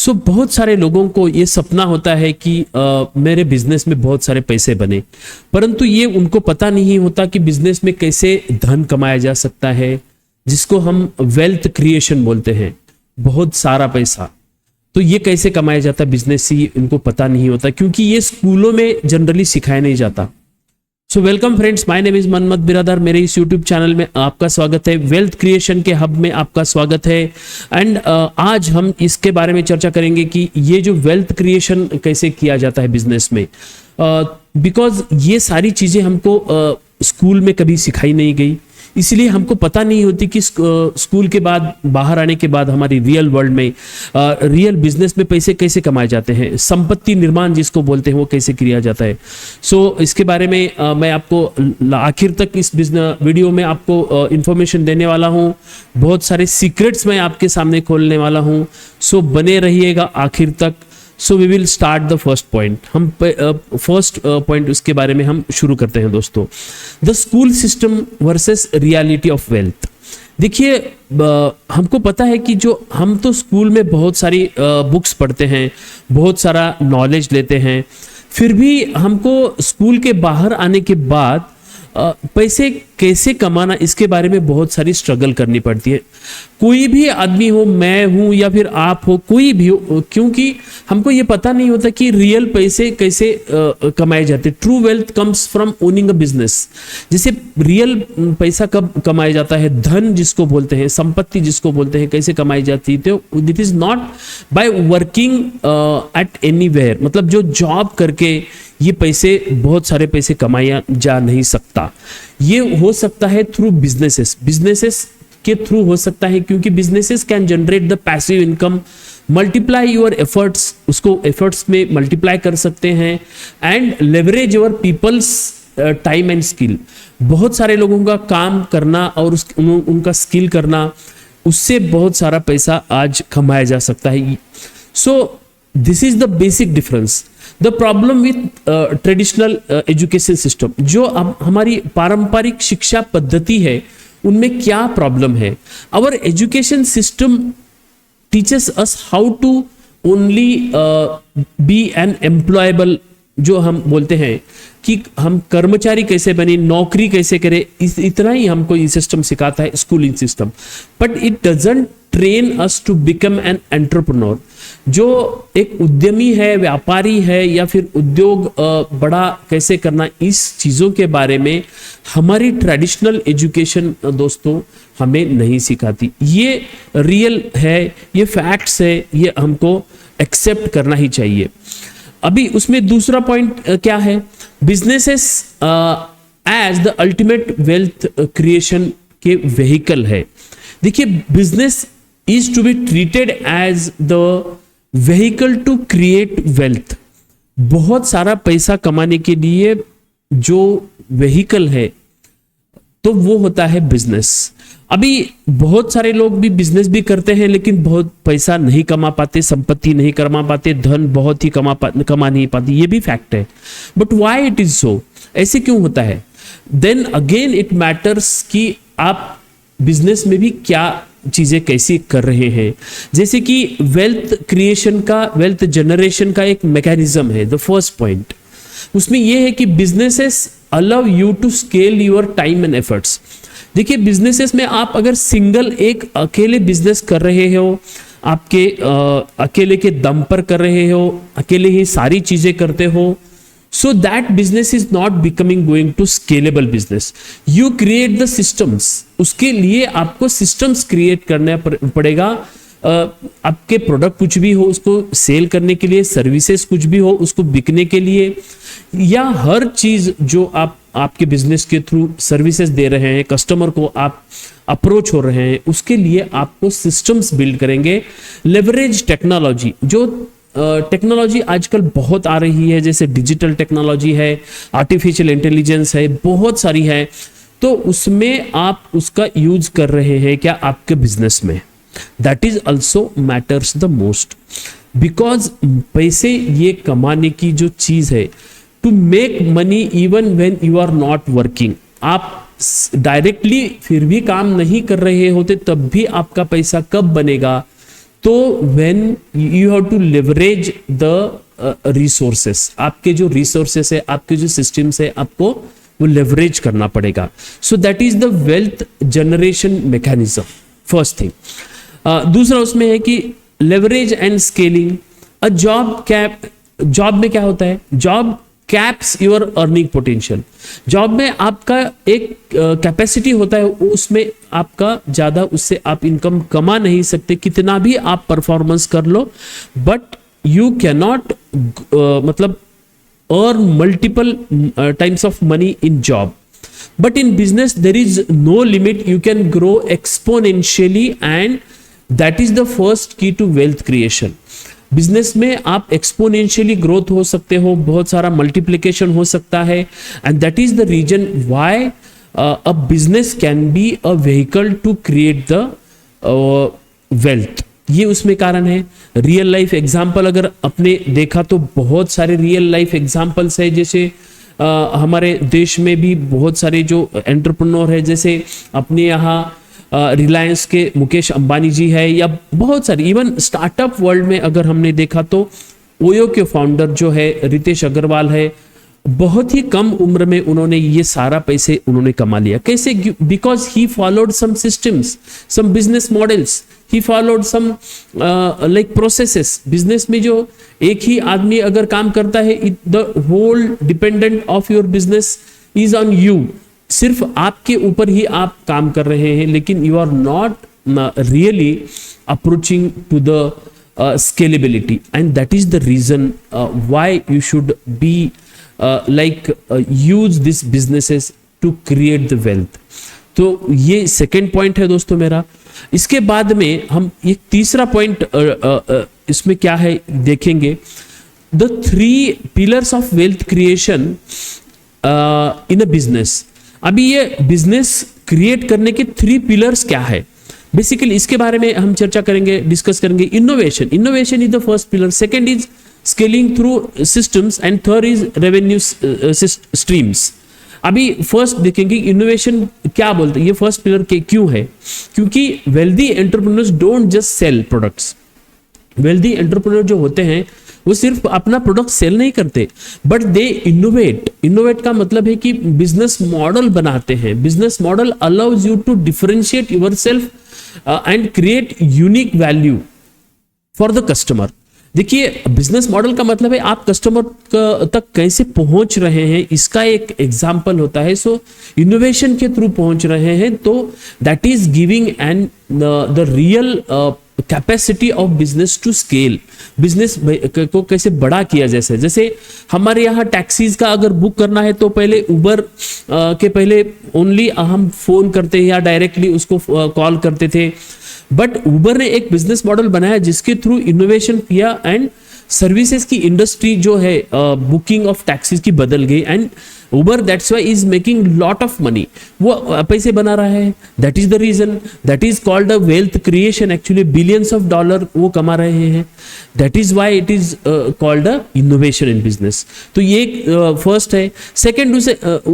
बहुत सारे लोगों को ये सपना होता है कि मेरे बिजनेस में बहुत सारे पैसे बने, परंतु ये उनको पता नहीं होता कि बिजनेस में कैसे धन कमाया जा सकता है, जिसको हम वेल्थ क्रिएशन बोलते हैं, बहुत सारा पैसा। तो ये कैसे कमाया जाता है बिजनेस से, इनको पता नहीं होता, क्योंकि ये स्कूलों में जनरली सिखाया नहीं जाता। So welcome friends, my name is Mohammad Biradar. मेरे इस यूट्यूब चैनल में आपका स्वागत है, वेल्थ क्रिएशन के हब में आपका स्वागत है। एंड आज हम इसके बारे में चर्चा करेंगे कि ये जो वेल्थ क्रिएशन कैसे किया जाता है बिजनेस में, बिकॉज ये सारी चीजें हमको स्कूल में कभी सिखाई नहीं गई, इसलिए हमको पता नहीं होती कि स्कूल के बाद बाहर आने के बाद हमारी रियल वर्ल्ड में रियल बिजनेस में पैसे कैसे कमाए जाते हैं, संपत्ति निर्माण जिसको बोलते हैं वो कैसे किया जाता है। इसके बारे में मैं आपको आखिर तक इस वीडियो में आपको इंफॉर्मेशन देने वाला हूं, बहुत सारे सीक्रेट्स मैं आपके सामने खोलने वाला हूं। बने रहिएगा आखिर तक। We will start the first point. हम फर्स्ट पॉइंट उसके बारे में हम शुरू करते हैं दोस्तों, the school system versus reality of wealth. देखिए, हमको पता है कि जो हम तो स्कूल में बहुत सारी बुक्स पढ़ते हैं, बहुत सारा नॉलेज लेते हैं, फिर भी हमको स्कूल के बाहर आने के बाद पैसे कैसे कमाना इसके बारे में बहुत सारी स्ट्रगल करनी पड़ती है। कोई भी आदमी हो, मैं हूं या फिर आप हो, कोई भी हो, क्योंकि हमको ये पता नहीं होता कि रियल पैसे कैसे कमाए जाते। True wealth comes from owning a business. जैसे रियल पैसा कब कमाया जाता है, धन जिसको बोलते हैं, संपत्ति जिसको बोलते हैं, कैसे कमाई जाती है, तो it is not by working at anywhere. मतलब जो जॉब करके ये पैसे, बहुत सारे पैसे कमाया जा नहीं सकता। ये हो सकता है थ्रू बिजनेसेस के थ्रू हो सकता है, क्योंकि businesses can generate the passive income, multiply your efforts, उसको एफर्ट्स में मल्टीप्लाई कर सकते हैं, and leverage your people's time and skill. बहुत सारे लोगों का काम करना और उनका स्किल करना, उससे बहुत सारा पैसा आज कमाया जा सकता है। This is the basic difference. The problem with traditional education system, जो हमारी पारंपरिक शिक्षा पद्धति है, उनमें क्या प्रॉब्लम है। Our education system teaches us how to only be an employable, जो हम बोलते हैं कि हम कर्मचारी कैसे बने, नौकरी कैसे करें, इतना ही हमको ये सिस्टम सिखाता है, schooling system. But it doesn't train us to become an entrepreneur. जो एक उद्यमी है, व्यापारी है, या फिर उद्योग बड़ा कैसे करना, इस चीजों के बारे में हमारी ट्रेडिशनल एजुकेशन दोस्तों हमें नहीं सिखाती। ये रियल है, ये फैक्ट्स है, ये हमको एक्सेप्ट करना ही चाहिए। अभी उसमें दूसरा पॉइंट क्या है, businesses as the ultimate wealth creation के व्हीकल है। देखिए, business is to be treated as the vehicle to create wealth. बहुत सारा पैसा कमाने के लिए जो व्हीकल है, तो वो होता है बिजनेस। अभी बहुत सारे लोग भी बिजनेस भी करते हैं, लेकिन बहुत पैसा नहीं कमा पाते, संपत्ति नहीं कमा पाते, धन बहुत ही कमा नहीं पाते, ये भी फैक्ट है। But why it is so, ऐसे क्यों होता है? देन अगेन इट मैटर्स कि आप बिजनेस में भी क्या चीजें कैसी कर रहे हैं। जैसे कि वेल्थ क्रिएशन का, वेल्थ जनरेशन का एक मैकेनिज्म है। द फर्स्ट पॉइंट उसमें यह है कि businesses allow you to scale your time and efforts. देखिए, बिजनेसेस में आप अगर सिंगल एक अकेले बिजनेस कर रहे हो, आपके अकेले के दम पर कर रहे हो, अकेले ही सारी चीजें करते हो, so that business is not becoming going to scalable business. You create the systems. उसके लिए आपको systems create करना पड़ेगा। आपके प्रोडक्ट कुछ भी हो, उसको सेल करने के लिए, सर्विसेज कुछ भी हो, उसको बिकने के लिए, या हर चीज जो आप आपके बिजनेस के थ्रू सर्विसेज दे रहे हैं, कस्टमर को आप अप्रोच हो रहे हैं, उसके लिए आपको सिस्टम्स बिल्ड करेंगे। लेवरेज टेक्नोलॉजी, जो टेक्नोलॉजी आजकल बहुत आ रही है, जैसे डिजिटल टेक्नोलॉजी है, आर्टिफिशियल इंटेलिजेंस है, बहुत सारी है, तो उसमें आप उसका यूज कर रहे हैं क्या आपके बिजनेस में, that is also matters the most. Because पैसे ये कमाने की जो चीज है, to make money even when you are not working, आप डायरेक्टली फिर भी काम नहीं कर रहे होते, तब भी आपका पैसा कब बनेगा, तो when you have to leverage the resources, आपके जो रिसोर्सेस है, आपके जो सिस्टम्स है, आपको वो लेवरेज करना पड़ेगा. सो that is the wealth generation mechanism, first thing. दूसरा उसमें है कि leverage and scaling. A job में क्या होता है, job caps your earning potential. Job में आपका एक कैपेसिटी होता है, उसमें आपका ज्यादा उससे आप इनकम कमा नहीं सकते, कितना भी आप परफॉर्मेंस कर लो, बट यू कैन नॉट मतलब earn multiple times of money in job. But in business there is no limit, you can grow exponentially, and that is the first key to wealth creation. Business में आप exponentially growth हो सकते हो, बहुत सारा multiplication हो सकता है, and that is the reason why a business can be a vehicle to create the wealth. ये उसमें कारण है. रियल लाइफ एग्जाम्पल अगर अपने देखा तो बहुत सारे रियल लाइफ एग्जाम्पल्स है. जैसे हमारे देश में भी बहुत सारे जो एंटरप्रेन्योर है, जैसे अपने यहाँ रिलायंस के मुकेश अंबानी जी है, या बहुत सारे इवन स्टार्टअप वर्ल्ड में अगर हमने देखा तो ओयो के फाउंडर जो है रितेश अग्रवाल है, बहुत ही कम उम्र में उन्होंने ये सारा पैसे उन्होंने कमा लिया. कैसे? Because he followed some systems, some business models, he followed some like processes. Business में जो एक ही आदमी अगर काम करता है, the whole dependent of your business is on you. सिर्फ आपके ऊपर ही आप काम कर रहे हैं, लेकिन you are not really approaching to the scalability, and that is the reason why you should be use these businesses to create the wealth. तो ये सेकेंड पॉइंट है दोस्तों मेरा. इसके बाद में हम एक तीसरा पॉइंट इसमें क्या है देखेंगे, the 3 pillars of wealth creation in a business. अभी ये बिजनेस क्रिएट करने के 3 pillars क्या है, बेसिकली इसके बारे में हम चर्चा करेंगे, डिस्कस करेंगे. Innovation is the first pillar, second is scaling through systems, and third is revenue streams. अभी फर्स्ट देखेंगे इनोवेशन क्या बोलते हैं, ये फर्स्ट पिलर के क्यों है. क्योंकि wealthy entrepreneurs don't just sell products. Wealthy entrepreneur जो होते हैं वो सिर्फ अपना प्रोडक्ट सेल नहीं करते, बट दे इनोवेट. इनोवेट का मतलब है कि बिजनेस मॉडल बनाते हैं. Business model allows you to differentiate yourself and create unique value for the customer. देखिए, बिजनेस मॉडल का मतलब है आप कस्टमर तक कैसे पहुंच रहे हैं, इसका एक एग्जाम्पल होता है. सो इनोवेशन के थ्रू पहुंच रहे हैं, तो that is giving and the real capacity of business to scale. Business को कैसे बड़ा किया जैसे हमारे यहाँ टैक्सीज का अगर बुक करना है तो पहले उबर के पहले ओनली हम फोन करते हैं या डायरेक्टली उसको कॉल करते थे, बट उबर ने एक बिजनेस मॉडल बनाया जिसके थ्रू इनोवेशन किया, एंड सर्विसेज की इंडस्ट्री जो है बुकिंग ऑफ टैक्सीज की बदल गई, and Uber that's why is making lot of money. वो पैसे बना रहा है, that is the reason, that is called a wealth creation. Actually billions of dollar वो कमा रहे हैं, that is why it is called a innovation in business. तो ये फर्स्ट है. सेकेंड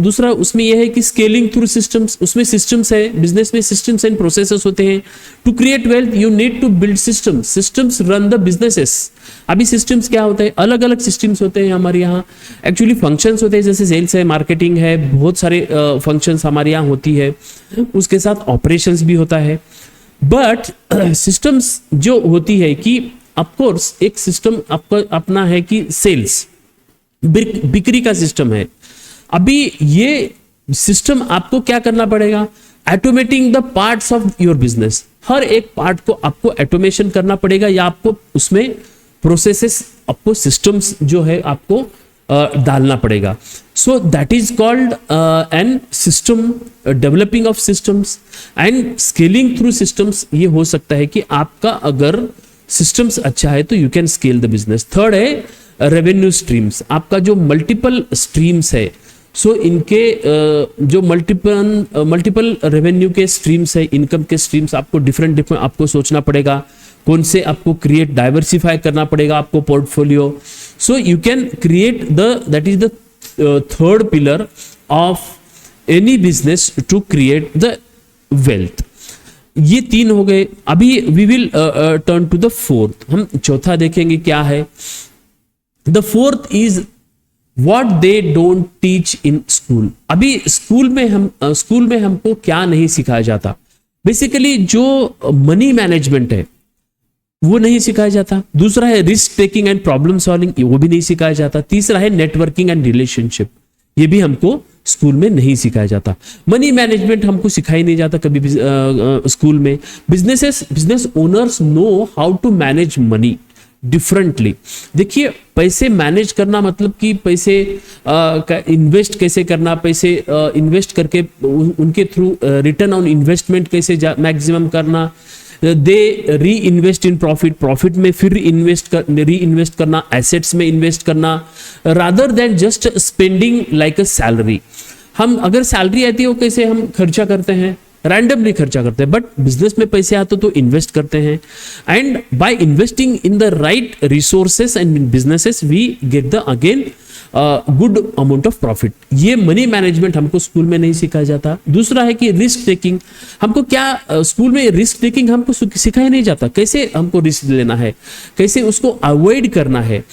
दूसरा उसमें यह है कि स्केलिंग थ्रू सिस्टम्स. उसमें सिस्टम्स है, बिजनेस में सिस्टम्स एंड प्रोसेसेस होते हैं. To create wealth you need to build systems. Systems run the businesses. अभी सिस्टम्स क्या होते हैं, अलग अलग सिस्टम्स होते हैं हमारे यहाँ. एक्चुअली फंक्शंस होते हैं, जैसे सेल्स है, मार्केटिंग है, बहुत सारे फंक्शंस हमारे यहाँ होती है, उसके साथ ऑपरेशंस भी होता है. बट सिस्टम्स जो होती है कि ऑफकोर्स एक सिस्टम आपका अपना है कि सेल्स बिक्री का सिस्टम है. अभी ये सिस्टम आपको क्या करना पड़ेगा, automating the parts of your business. हर एक पार्ट को आपको ऑटोमेशन करना पड़ेगा, या आपको उसमें प्रोसेसेस, आपको सिस्टम्स जो है आपको डालना पड़ेगा. सो that is called an system developing of systems and scaling through systems. ये हो सकता है कि आपका अगर सिस्टम्स अच्छा है तो you can scale the business. Third है रेवेन्यू स्ट्रीम्स. आपका जो मल्टीपल स्ट्रीम्स है, सो इनके जो मल्टीपल रेवेन्यू के स्ट्रीम्स है, इनकम के स्ट्रीम्स, आपको डिफरेंट आपको सोचना पड़ेगा कौन से आपको क्रिएट, डाइवर्सिफाई करना पड़ेगा आपको portfolio. So you can create that is the third pillar of any business to create the wealth. ये तीन हो गए। अभी we will turn to the fourth, हम चौथा देखेंगे क्या है। The fourth is what they don't teach in school. अभी स्कूल में हमको क्या नहीं सिखाया जाता। बेसिकली जो मनी मैनेजमेंट है वो नहीं सिखाया जाता। दूसरा है risk taking and problem solving, वो भी नहीं सिखाया जाता। तीसरा है नेटवर्किंग एंड रिलेशनशिप, ये भी हमको स्कूल में नहीं सिखाया जाता। मनी मैनेजमेंट हमको सिखाया नहीं जाता कभी भी स्कूल में। Business owners know how to manage money differently. देखिए पैसे मैनेज करना मतलब कि पैसे का इन्वेस्ट कैसे करना, पैसे इन्वेस्ट करके उनके थ्रू रिटर्न ऑन इन्वेस्टमेंट कैसे मैक्सिमम करना, दे री इन्वेस्ट इन प्रॉफिट में फिर री इन्वेस्ट करना, एसेट्स में इन्वेस्ट करना, rather than just spending like a salary. हम अगर सैलरी आती है वो कैसे हम खर्चा करते हैं, रैंडमली खर्चा करते हैं। बट बिजनेस में पैसे आते तो इन्वेस्ट करते हैं, and by investing in the right resources and businesses we get the again good amount of profit. ये मनी मैनेजमेंट हमको स्कूल में नहीं सिखाया जाता। दूसरा है कि रिस्क टेकिंग, हमको क्या स्कूल में रिस्क टेकिंग हमको सिखाया नहीं जाता। कैसे हमको रिस्क लेना है, कैसे उसको अवॉइड करना है।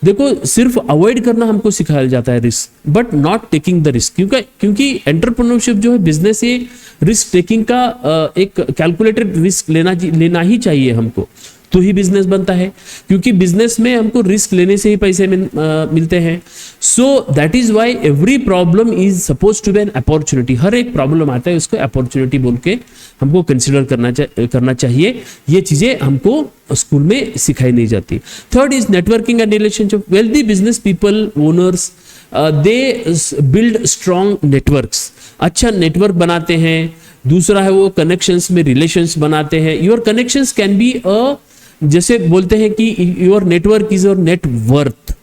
देखो सिर्फ अवॉइड करना हमको सिखाया जाता है risk, but not taking the risk. क्योंकि एंटरप्रेन्योरशिप जो है बिजनेस, ये रिस्क टेकिंग का एक कैलकुलेटेड रिस्क लेना ही चाहिए हमको, तो ही बिजनेस बनता है। क्योंकि बिजनेस में हमको रिस्क लेने से ही पैसे मिलते हैं। So that is why every problem is suppose to be an opportunity. हर एक प्रॉब्लम आता है उसको अपॉर्चुनिटी बोल के हमको कंसिडर करना चाहिए। ये चीजें हमको स्कूल में सिखाई नहीं जाती। Third is networking and relationship. Wealthy business people owners they build strong networks, अच्छा नेटवर्क बनाते हैं। दूसरा है वो कनेक्शंस में रिलेशंस बनाते हैं। योर कनेक्शंस कैन बी जैसे बोलते हैं कि your network is your net worth.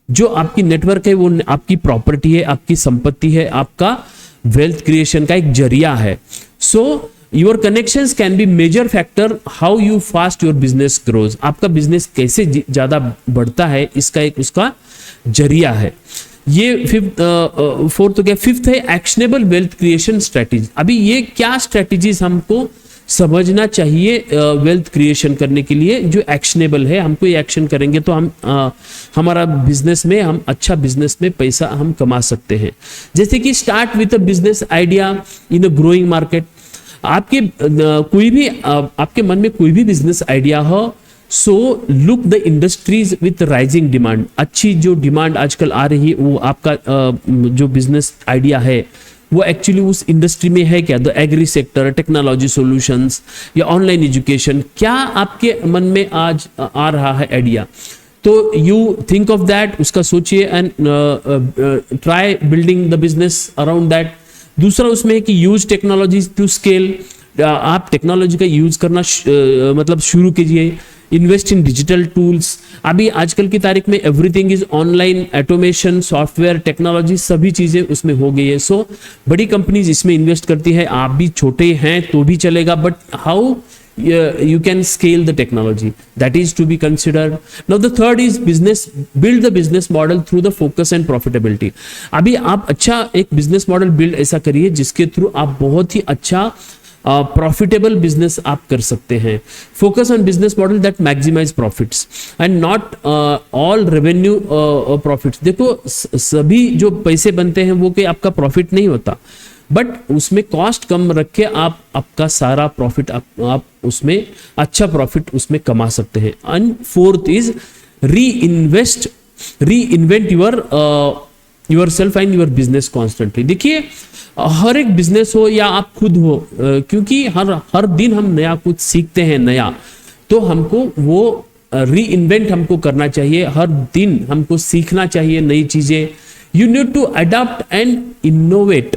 जो आपकी नेटवर्क है वो आपकी प्रॉपर्टी है, आपकी संपत्ति है, आपका वेल्थ क्रिएशन का एक जरिया है। So your connections can be major factor how you fast your business grows. आपका बिजनेस कैसे ज्यादा बढ़ता है इसका एक उसका जरिया है। ये फोर्थ हो गया। फिफ्थ है एक्शनेबल वेल्थ क्रिएशन स्ट्रेटेजी। अभी ये क्या स्ट्रेटेजीज हमको समझना चाहिए वेल्थ क्रिएशन करने के लिए, जो एक्शनेबल है। हमको ये एक्शन करेंगे तो हम हमारा बिजनेस में हम अच्छा बिजनेस में पैसा हम कमा सकते हैं। जैसे कि start with a business idea in a growing market. आपके कोई भी आपके मन में कोई भी बिजनेस आइडिया हो, so look the industries with rising demand. अच्छी जो डिमांड आजकल आ रही है वो आपका जो बिजनेस आइडिया है वो एक्चुअली उस इंडस्ट्री में है क्या। The agri sector, technology solutions या ऑनलाइन एजुकेशन, क्या आपके मन में आज आ रहा है आइडिया, तो यू थिंक ऑफ दैट, उसका सोचिए and try building the business around that. दूसरा उसमें है कि यूज टेक्नोलॉजी टू स्केल। आप टेक्नोलॉजी का यूज करना मतलब शुरू कीजिए। Invest in digital tools. अभी आजकल की तारीख में everything is online, automation, software, technology, सभी चीजें उसमें हो गई है। सो बड़ी कंपनीज इसमें इन्वेस्ट करती है। आप भी छोटे हैं तो भी चलेगा, but how you can scale the technology, that is to be considered. Now the third is business, build the business model through the focus and profitability. अभी आप अच्छा एक बिजनेस मॉडल बिल्ड ऐसा करिए जिसके थ्रू आप बहुत ही अच्छा प्रॉफिटेबल बिजनेस आप कर सकते हैं। Focus on business model that maximize profits and not all revenue profits. देखो सभी जो पैसे बनते हैं वो कि आपका प्रॉफिट नहीं होता, बट उसमें कॉस्ट कम रख के आप आपका सारा प्रॉफिट आप उसमें अच्छा प्रॉफिट उसमें कमा सकते हैं। And fourth is reinvent your self and your business constantly. देखिए हर एक बिजनेस हो या आप खुद हो, क्योंकि हर दिन हम नया कुछ सीखते हैं नया, तो हमको वो रीइन्वेंट हमको करना चाहिए। हर दिन हमको सीखना चाहिए नई चीजें। You need to adopt and innovate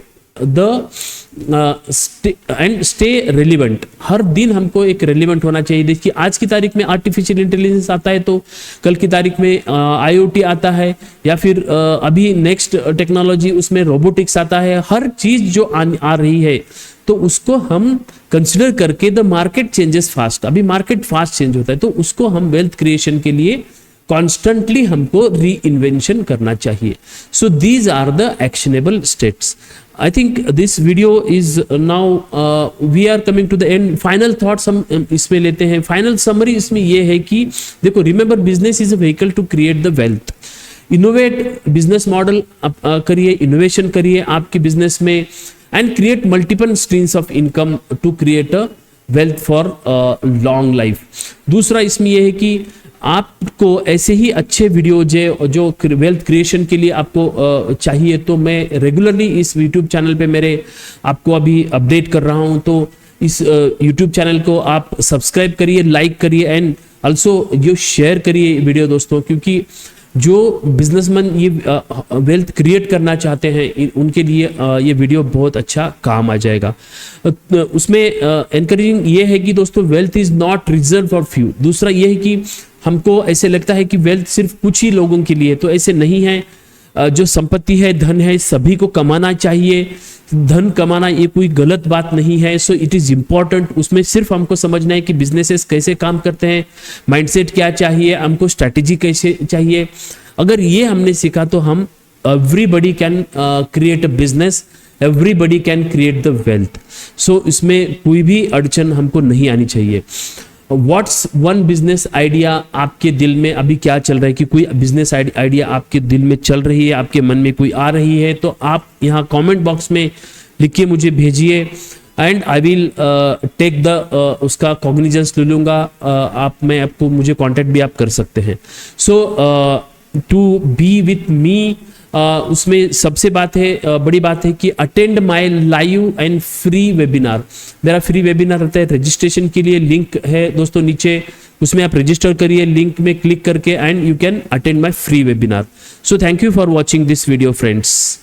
and stay relevant. हर दिन हमको एक रेलिवेंट होना चाहिए। देखिए आज की तारीख में आर्टिफिशियल इंटेलिजेंस आता है, तो कल की तारीख में IoT आता है, या फिर अभी नेक्स्ट टेक्नोलॉजी उसमें रोबोटिक्स आता है। हर चीज जो आ रही है तो उसको हम कंसिडर करके, द मार्केट चेंजेस फास्ट, अभी मार्केट फास्ट चेंज होता है, तो उसको हम वेल्थ क्रिएशन के लिए कॉन्स्टेंटली हमको री इन्वेंशन करना चाहिए। So these are the actionable steps. I think this video is now we are coming to the end. Final thoughts हम इसमें लेते हैं। फाइनल समरी इसमें ये है कि देखो, remember business is a vehicle to create the wealth. Innovate business model करिए, इनोवेशन करिए आपके बिजनेस में, and create multiple streams of income to create a wealth for long life. दूसरा इसमें यह है कि आपको ऐसे ही अच्छे वीडियो जो वेल्थ क्रिएशन के लिए आपको चाहिए, तो मैं रेगुलरली इस यूट्यूब चैनल पे मेरे आपको अभी अपडेट कर रहा हूं। तो इस यूट्यूब चैनल को आप सब्सक्राइब करिए, लाइक करिए, एंड ऑल्सो ये शेयर करिए वीडियो दोस्तों, क्योंकि जो बिजनेसमैन ये वेल्थ क्रिएट करना चाहते हैं उनके लिए ये वीडियो बहुत अच्छा काम आ जाएगा। उसमें एनकरेजिंग ये है कि दोस्तों, wealth is not reserve for few. दूसरा ये है कि हमको ऐसे लगता है कि वेल्थ सिर्फ कुछ ही लोगों के लिए, तो ऐसे नहीं है। जो संपत्ति है, धन है, सभी को कमाना चाहिए। धन कमाना ये कोई गलत बात नहीं है। So it is important. उसमें सिर्फ हमको समझना है कि बिजनेसेस कैसे काम करते हैं, माइंडसेट क्या चाहिए, हमको स्ट्रैटेजी कैसे चाहिए। अगर ये हमने सीखा तो हम everybody can create a business, everybody can create the wealth. So इसमें कोई भी अड़चन हमको नहीं आनी चाहिए। व्हाट्स वन बिजनेस आइडिया आपके दिल में अभी क्या चल रहा है, कि कोई बिजनेस आइडिया आपके दिल में चल रही है, आपके मन में कोई आ रही है, तो आप यहाँ कमेंट बॉक्स में लिखिए, मुझे भेजिए, and I will take the उसका कॉग्निजेंस ले लूँगा। मैं आपको मुझे कांटेक्ट भी आप कर सकते हैं। सो टू बी विथ मी, उसमें सबसे बड़ी बात है कि attend my live and free webinar. मेरा फ्री वेबिनार रहता है, रजिस्ट्रेशन के लिए लिंक है दोस्तों नीचे, उसमें आप रजिस्टर करिए लिंक में क्लिक करके, and you can attend my free webinar. So thank you for watching this video friends.